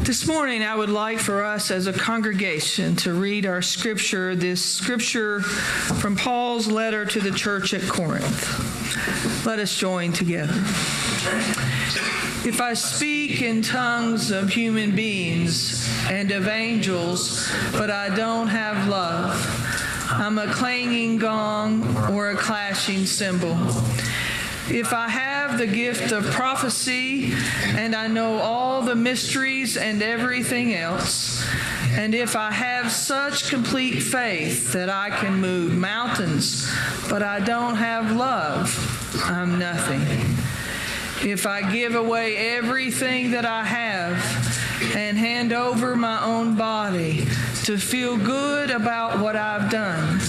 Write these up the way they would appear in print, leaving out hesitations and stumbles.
This morning, I would like for us as a congregation to read our scripture, this scripture from Paul's letter to the church at Corinth. Let us join together. If I speak in tongues of human beings and of angels, but I don't have love, I'm a clanging gong or a clashing cymbal. If I have the gift of prophecy and I know all the mysteries and everything else, and if I have such complete faith that I can move mountains, but I don't have love, I'm nothing. If I give away everything that I have and hand over my own body to feel good about what I've done,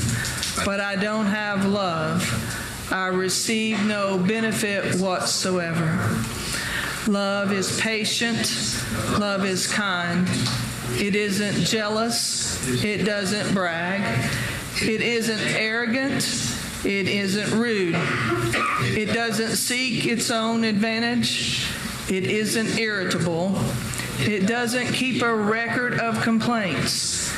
but I don't have love, I receive no benefit whatsoever. Love is patient. Love is kind. It isn't jealous. It doesn't brag. It isn't arrogant. It isn't rude. It doesn't seek its own advantage. It isn't irritable. It doesn't keep a record of complaints.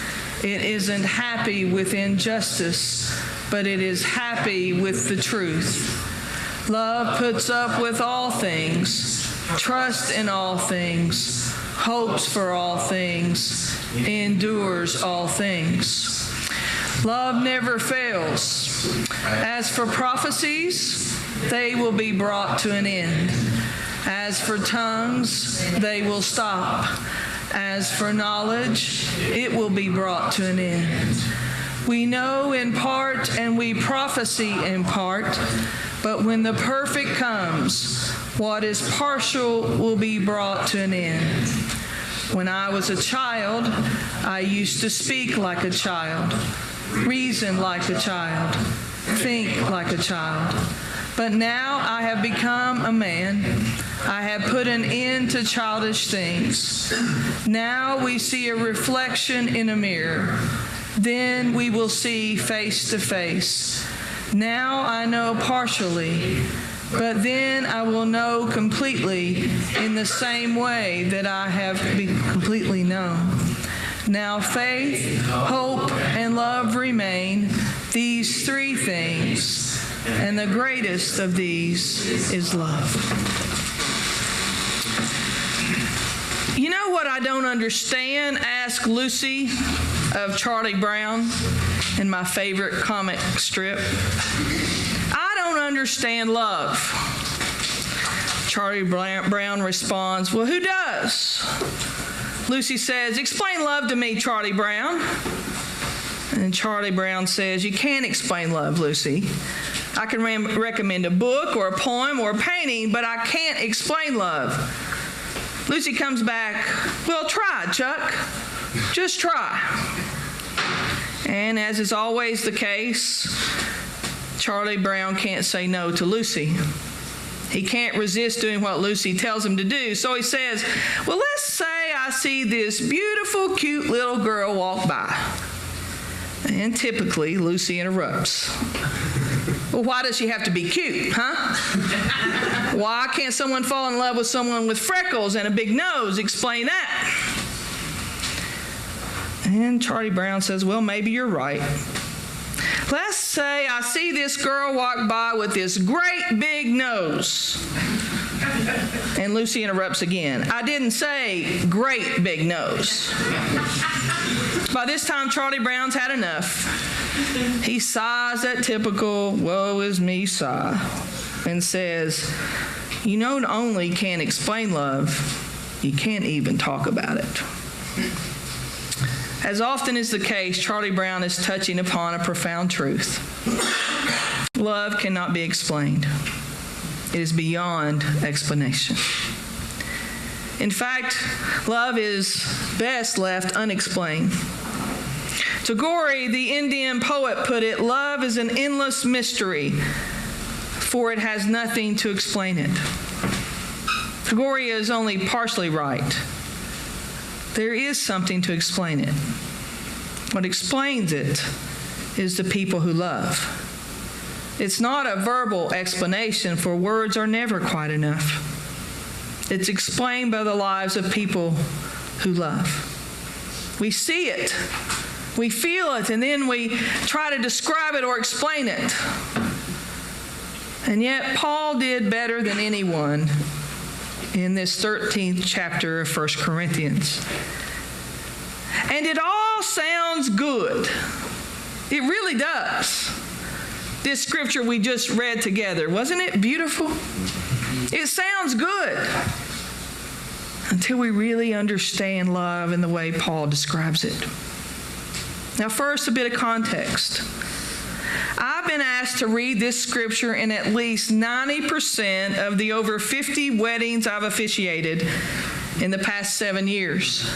It isn't happy with injustice, but it is happy with the truth. Love puts up with all things, trusts in all things, hopes for all things, endures all things. Love never fails. As for prophecies, they will be brought to an end. As for tongues, they will stop. As for knowledge, it will be brought to an end. We know in part and we prophesy in part, but when the perfect comes, what is partial will be brought to an end. When I was a child, I used to speak like a child, reason like a child, think like a child. But now I have become a man. I have put an end to childish things. Now we see a reflection in a mirror. Then we will see face to face. Now I know partially, but then I will know completely in the same way that I have been completely known. Now faith, hope, and love remain, these three things, and the greatest of these is love. You know what I don't understand? Asked Lucy of Charlie Brown in my favorite comic strip. I don't understand love. Charlie Brown responds, well, who does? Lucy says, explain love to me, Charlie Brown. And Charlie Brown says, you can't explain love, Lucy. I can recommend a book or a poem or a painting, but I can't explain love. Lucy comes back, well, try, Chuck. Just try. And as is always the case, Charlie Brown can't say no to Lucy. He can't resist doing what Lucy tells him to do. So he says, well, let's say I see this beautiful, cute little girl walk by. And typically, Lucy interrupts. Well, why does she have to be cute, huh? Why can't someone fall in love with someone with freckles and a big nose? Explain that. And Charlie Brown says, well, maybe you're right. Let's say I see this girl walk by with this great big nose. And Lucy interrupts again. I didn't say great big nose. By this time, Charlie Brown's had enough. He sighs that typical woe is me sigh and says, you not only can't explain love, you can't even talk about it. As often is the case, Charlie Brown is touching upon a profound truth. Love cannot be explained. It is beyond explanation. In fact, love is best left unexplained. Tagore, the Indian poet, put it, love is an endless mystery, for it has nothing to explain it. Tagore is only partially right. There is something to explain it. What explains it is the people who love. It's not a verbal explanation, for words are never quite enough. It's explained by the lives of people who love. We see it, we feel it, and then we try to describe it or explain it. And yet Paul did better than anyone in this 13th chapter of 1 Corinthians. And it all sounds good. It really does. This scripture we just read together, wasn't it beautiful? It sounds good until we really understand love in the way Paul describes it. Now, first, a bit of context. I've been asked to read this scripture in at least 90% of the over 50 weddings I've officiated in the past 7 years.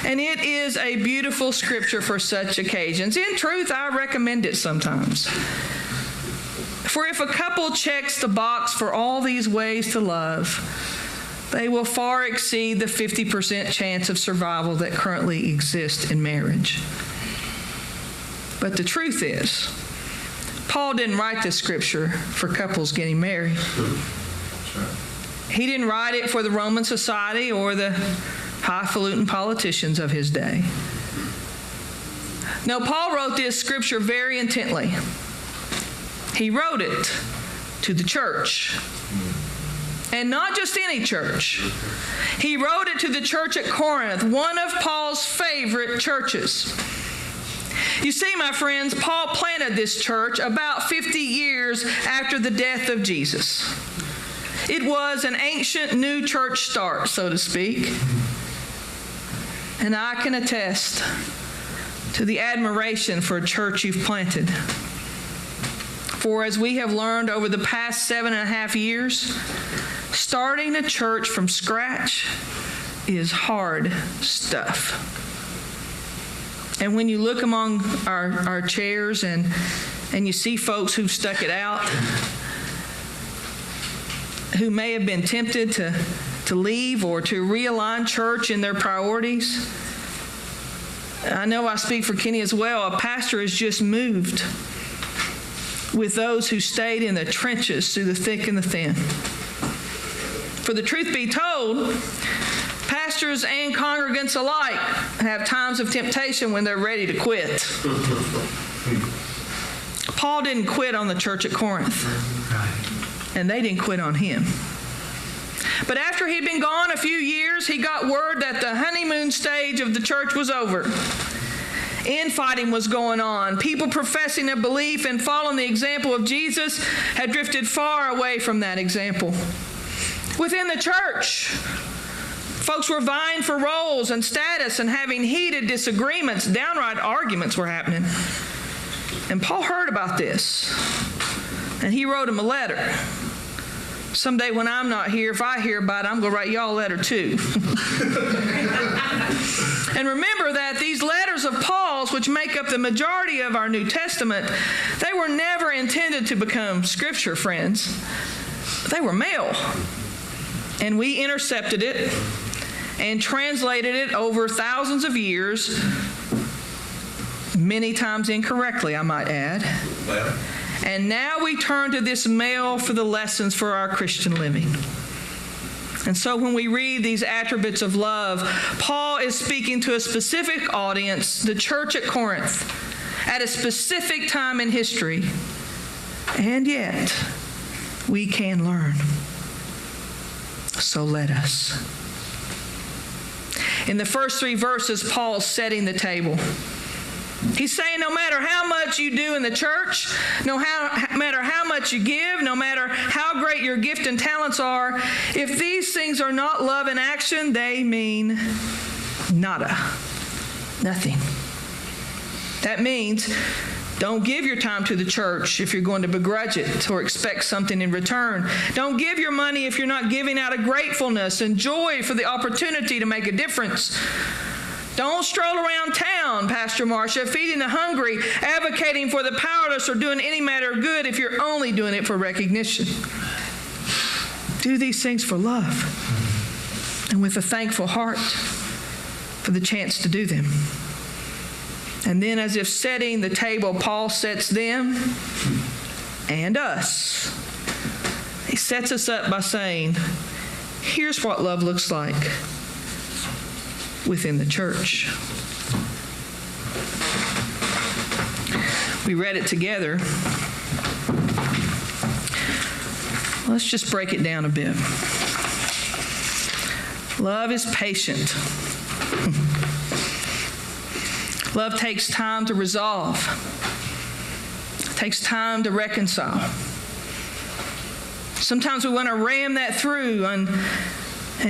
And it is a beautiful scripture for such occasions. In truth, I recommend it sometimes. For if a couple checks the box for all these ways to love, they will far exceed the 50% chance of survival that currently exists in marriage. But the truth is, Paul didn't write this scripture for couples getting married. He didn't write it for the Roman society or the highfalutin politicians of his day. No, Paul wrote this scripture very intently. He wrote it to the church. And not just any church. He wrote it to the church at Corinth, one of Paul's favorite churches. You see, my friends, Paul planted this church about 50 years after the death of Jesus. It was an ancient new church start, so to speak. And I can attest to the admiration for a church you've planted. For as we have learned over the past 7.5 years, starting a church from scratch is hard stuff. And when you look among our chairs and you see folks who've stuck it out, who may have been tempted to leave or to realign church in their priorities, I know I speak for Kenny as well. A pastor has just moved with those who stayed in the trenches through the thick and the thin. For the truth be told, pastors and congregants alike have times of temptation when they're ready to quit. Paul didn't quit on the church at Corinth, and they didn't quit on him. But after he'd been gone a few years, he got word that the honeymoon stage of the church was over. Infighting was going on. People professing a belief and following the example of Jesus had drifted far away from that example. Within the church, folks were vying for roles and status and having heated disagreements. Downright arguments were happening. And Paul heard about this, and he wrote him a letter. Someday when I'm not here, if I hear about it, I'm going to write y'all a letter too. And remember that these letters of Paul's, which make up the majority of our New Testament, they were never intended to become scripture, friends. They were mail. And we intercepted it and translated it over thousands of years, many times incorrectly, I might add. And now we turn to this mail for the lessons for our Christian living. And so when we read these attributes of love, Paul is speaking to a specific audience, the church at Corinth, at a specific time in history. And yet, we can learn. So let us. In the first 3 verses, Paul's setting the table. He's saying no matter how much you do in the church, no matter how much you give, no matter how great your gift and talents are, if these things are not love in action, they mean nada. Nothing. That means don't give your time to the church if you're going to begrudge it or expect something in return. Don't give your money if you're not giving out of gratefulness and joy for the opportunity to make a difference. Don't stroll around town, Pastor Marcia, feeding the hungry, advocating for the powerless, or doing any matter of good if you're only doing it for recognition. Do these things for love and with a thankful heart for the chance to do them. And then, as if setting the table, Paul sets them and us. He sets us up by saying, here's what love looks like. within the church. We read it together. Let's just break it down a bit. Love is patient. Love takes time to resolve. It takes time to reconcile. Sometimes we want to ram that through and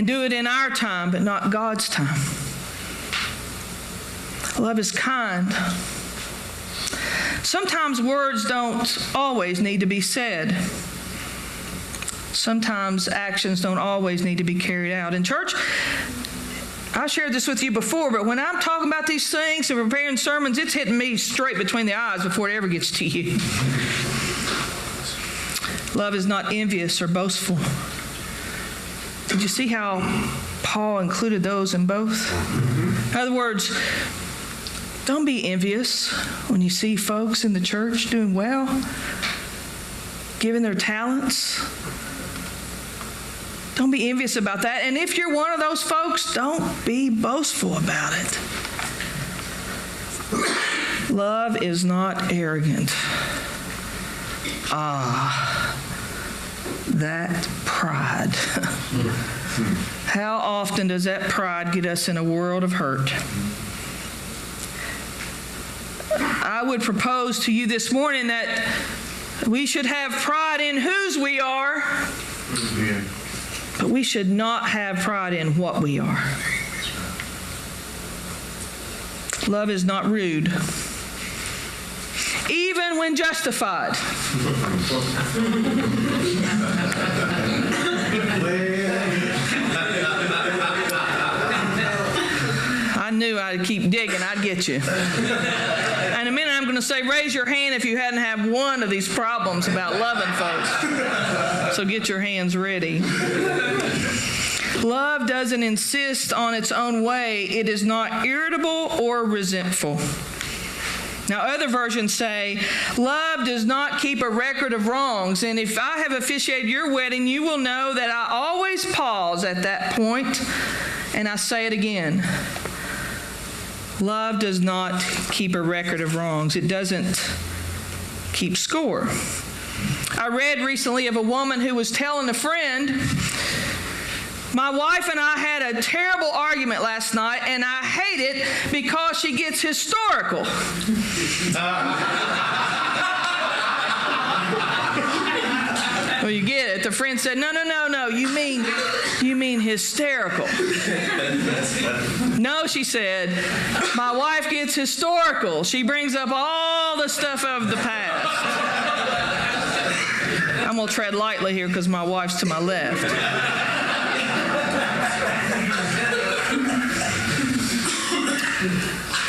do it in our time, but not God's time. Love is kind. Sometimes words don't always need to be said. Sometimes actions don't always need to be carried out. In church, I shared this with you before, but when I'm talking about these things and preparing sermons, it's hitting me straight between the eyes before it ever gets to you. Love is not envious or boastful. Did you see how Paul included those in both? In other words, don't be envious when you see folks in the church doing well, giving their talents. Don't be envious about that. And if you're one of those folks, don't be boastful about it. Love is not arrogant. That pride. How often does that pride get us in a world of hurt? I would propose to you this morning that we should have pride in whose we are, but we should not have pride in what we are. Love is not rude, even when justified. I knew I'd keep digging, I'd get you. In a minute, I'm going to say, raise your hand if you hadn't had one of these problems about loving folks. So get your hands ready. Love doesn't insist on its own way. It is not irritable or resentful. Now, other versions say, love does not keep a record of wrongs. And if I have officiated your wedding, you will know that I always pause at that point, and I say it again. Love does not keep a record of wrongs. It doesn't keep score. I read recently of a woman who was telling a friend, my wife and I had a terrible argument last night, and I hate it because she gets historical. Well, you get it. The friend said, no, you mean hysterical. No, she said, my wife gets historical. She brings up all the stuff of the past. I'm going to tread lightly here because my wife's to my left.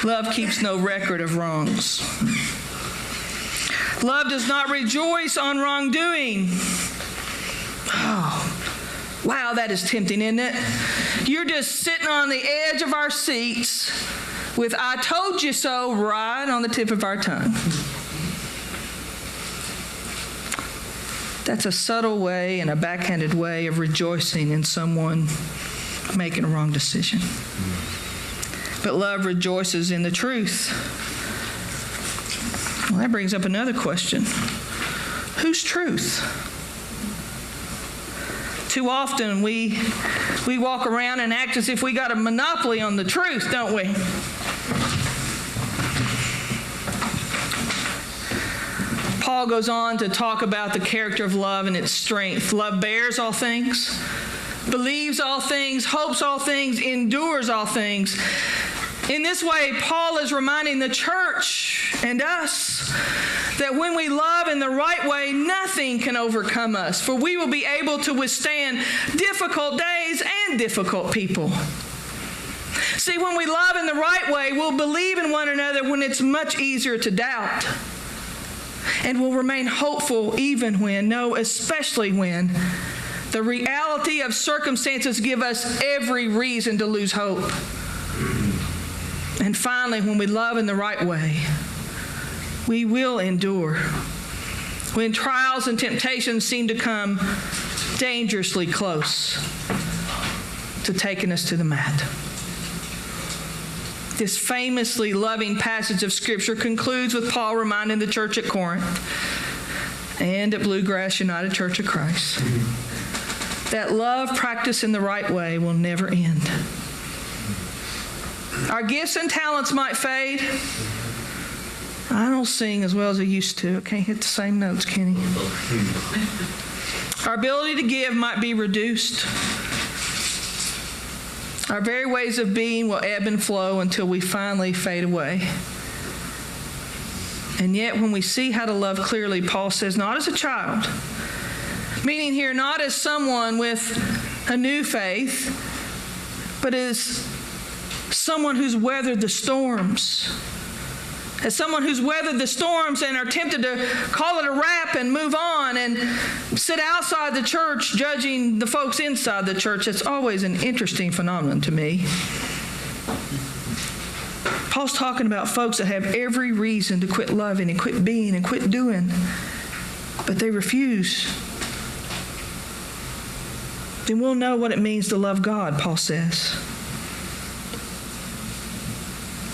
Love keeps no record of wrongs. Love does not rejoice on wrongdoing. Oh, wow, that is tempting, isn't it? You're just sitting on the edge of our seats with I told you so right on the tip of our tongue. That's a subtle way and a backhanded way of rejoicing in someone making a wrong decision. But love rejoices in the truth. Well, that brings up another question. Whose truth? Too often we walk around and act as if we got a monopoly on the truth, don't we? Paul goes on to talk about the character of love and its strength. Love bears all things, believes all things, hopes all things, endures all things. In this way, Paul is reminding the church and us that when we love in the right way, nothing can overcome us, for we will be able to withstand difficult days and difficult people. See, when we love in the right way, we'll believe in one another when it's much easier to doubt. And we'll remain hopeful even when, no, especially when, the reality of circumstances give us every reason to lose hope. And finally, when we love in the right way, we will endure. When trials and temptations seem to come dangerously close to taking us to the mat. this famously loving passage of Scripture concludes with Paul reminding the church at Corinth and at Bluegrass United Church of Christ that love practiced in the right way will never end. Our gifts and talents might fade. I don't sing as well as I used to. I can't hit the same notes, Kenny. Our ability to give might be reduced. Our very ways of being will ebb and flow until we finally fade away. And yet, when we see how to love clearly, Paul says, not as a child, meaning here not as someone with a new faith, but as someone who's weathered the storms. As someone who's weathered the storms and are tempted to call it a wrap and move on and sit outside the church judging the folks inside the church. It's always an interesting phenomenon to me. Paul's talking about folks that have every reason to quit loving and quit being and quit doing, but they refuse. Then we'll know what it means to love God, Paul says.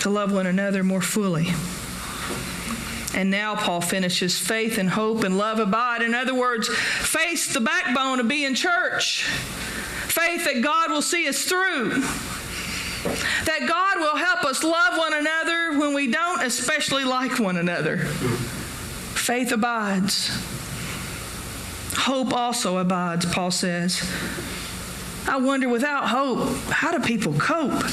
To love one another more fully. And now Paul finishes, faith and hope and love abide. In other words, faith's the backbone of being church. Faith that God will see us through. That God will help us love one another when we don't especially like one another. Faith abides. Hope also abides, Paul says. I wonder, without hope, how do people cope?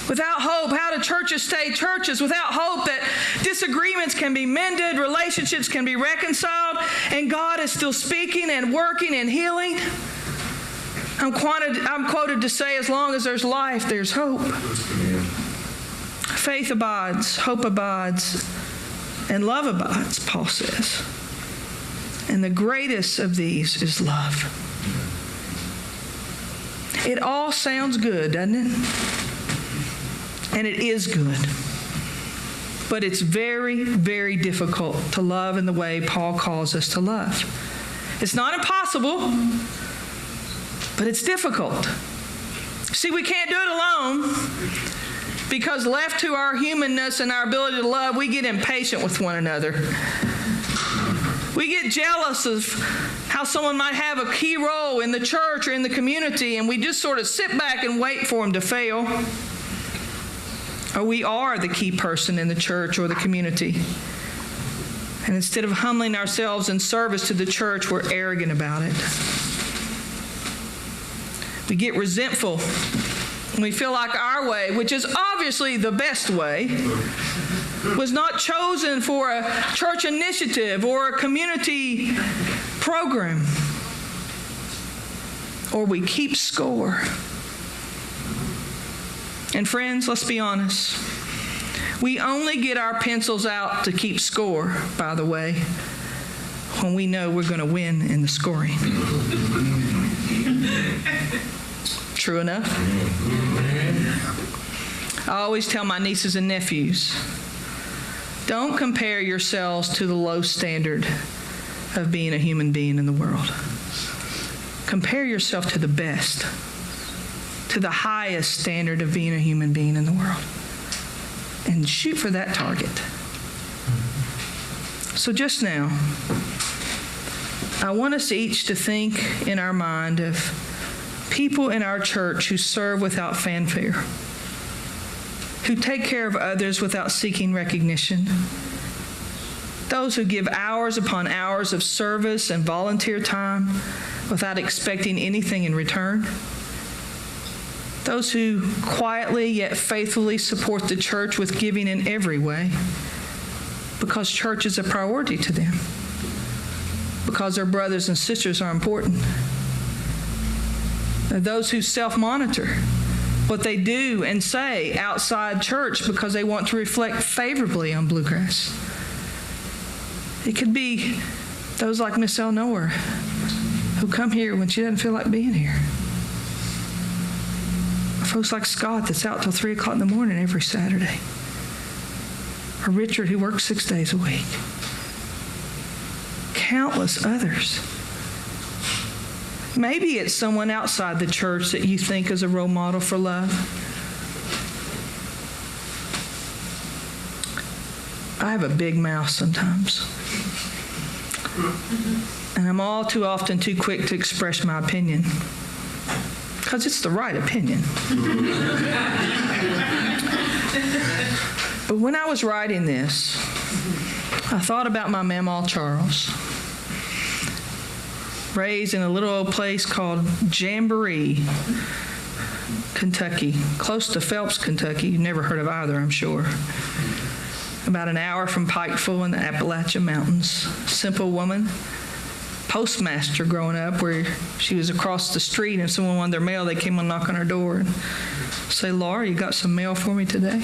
Without hope, how do churches stay churches? Without hope that disagreements can be mended, relationships can be reconciled, and God is still speaking and working and healing. I'm quoted to say, as long as there's life, there's hope. Faith abides, hope abides, and love abides, Paul says. And the greatest of these is love. It all sounds good, doesn't it? And it is good. But it's very, very difficult to love in the way Paul calls us to love. It's not impossible, but it's difficult. See, we can't do it alone because left to our humanness and our ability to love, we get impatient with one another. We get jealous of how someone might have a key role in the church or in the community, and we just sort of sit back and wait for them to fail. Or we are the key person in the church or the community. And instead of humbling ourselves in service to the church, we're arrogant about it. We get resentful. We feel like our way, which is obviously the best way, was not chosen for a church initiative or a community program. Or we keep score. And friends, let's be honest. We only get our pencils out to keep score, by the way, when we know we're going to win in the scoring. True enough? I always tell my nieces and nephews, don't compare yourselves to the low standard of being a human being in the world. Compare yourself to the best, to the highest standard of being a human being in the world. And shoot for that target. So just now, I want us each to think in our mind of people in our church who serve without fanfare, who take care of others without seeking recognition, those who give hours upon hours of service and volunteer time without expecting anything in return, those who quietly yet faithfully support the church with giving in every way because church is a priority to them, because their brothers and sisters are important. Those who self-monitor what they do and say outside church because they want to reflect favorably on Bluegrass. It could be those like Miss Eleanor who come here when she doesn't feel like being here. Folks like Scott that's out till 3 o'clock in the morning every Saturday. Or Richard who works 6 days a week. Countless others. Maybe it's someone outside the church that you think is a role model for love. I have a big mouth sometimes. And I'm all too often too quick to express my opinion. Because it's the right opinion. But when I was writing this, I thought about my Mamaw Charles, raised in a little old place called Jamboree, Kentucky, close to Phelps, Kentucky. You've never heard of either, I'm sure. About an hour from Pikeville in the Appalachian Mountains. Simple woman, postmaster growing up, where she was across the street and someone wanted their mail, they came and knock on her door and say, "Laura, you got some mail for me today?"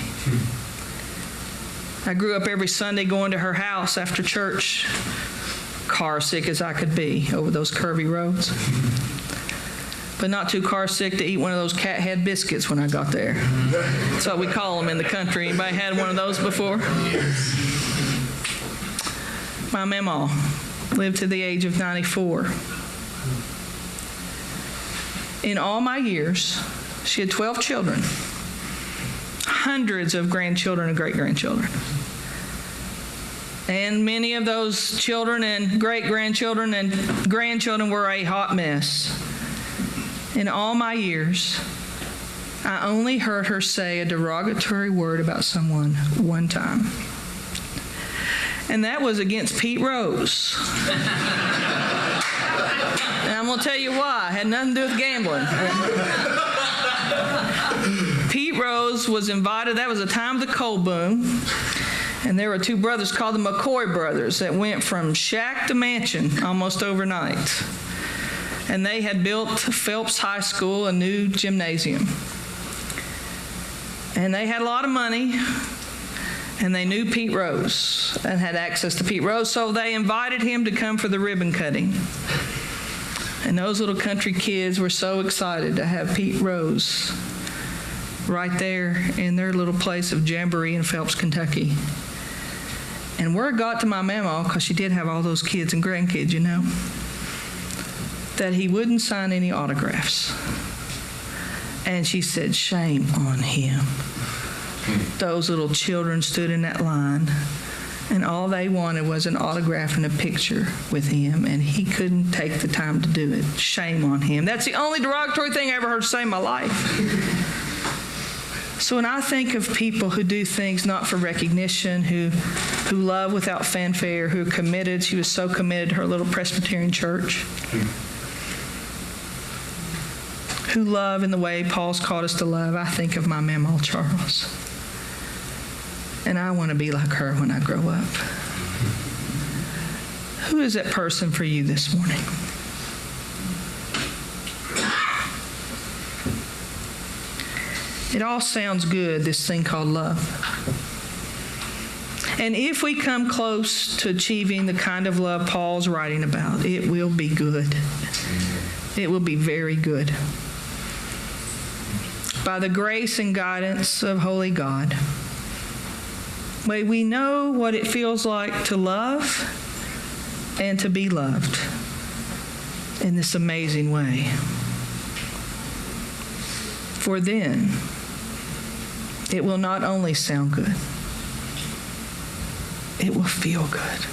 I grew up every Sunday going to her house after church, car sick as I could be over those curvy roads. But not too car sick to eat one of those cat head biscuits when I got there. That's what we call them in the country. Anybody had one of those before? My Mamaw lived to the age of 94. In all my years, she had 12 children, hundreds of grandchildren and great-grandchildren. And many of those children and great-grandchildren and grandchildren were a hot mess. In all my years, I only heard her say a derogatory word about someone one time. And that was against Pete Rose. And I'm going to tell you why. It had nothing to do with gambling. Pete Rose was invited. That was the time of the coal boom. And there were two brothers called the McCoy brothers that went from shack to mansion almost overnight. And they had built Phelps High School, a new gymnasium. And they had a lot of money, and they knew Pete Rose and had access to Pete Rose, so they invited him to come for the ribbon cutting. And those little country kids were so excited to have Pete Rose right there in their little place of Jamboree in Phelps, Kentucky. And word got to my Mamaw, because she did have all those kids and grandkids, you know, that he wouldn't sign any autographs. And she said, "Shame on him." Those little children stood in that line, and all they wanted was an autograph and a picture with him, and he couldn't take the time to do it. Shame on him. That's the only derogatory thing I ever heard say in my life. So when I think of people who do things not for recognition, who love without fanfare, who are committed, she was so committed to her little Presbyterian church, who love in the way Paul's called us to love, I think of my Mamaw Charles. And I want to be like her when I grow up. Who is that person for you this morning? It all sounds good, this thing called love. And if we come close to achieving the kind of love Paul's writing about, it will be good. It will be very good. By the grace and guidance of Holy God, may we know what it feels like to love and to be loved in this amazing way. For then, it will not only sound good, it will feel good.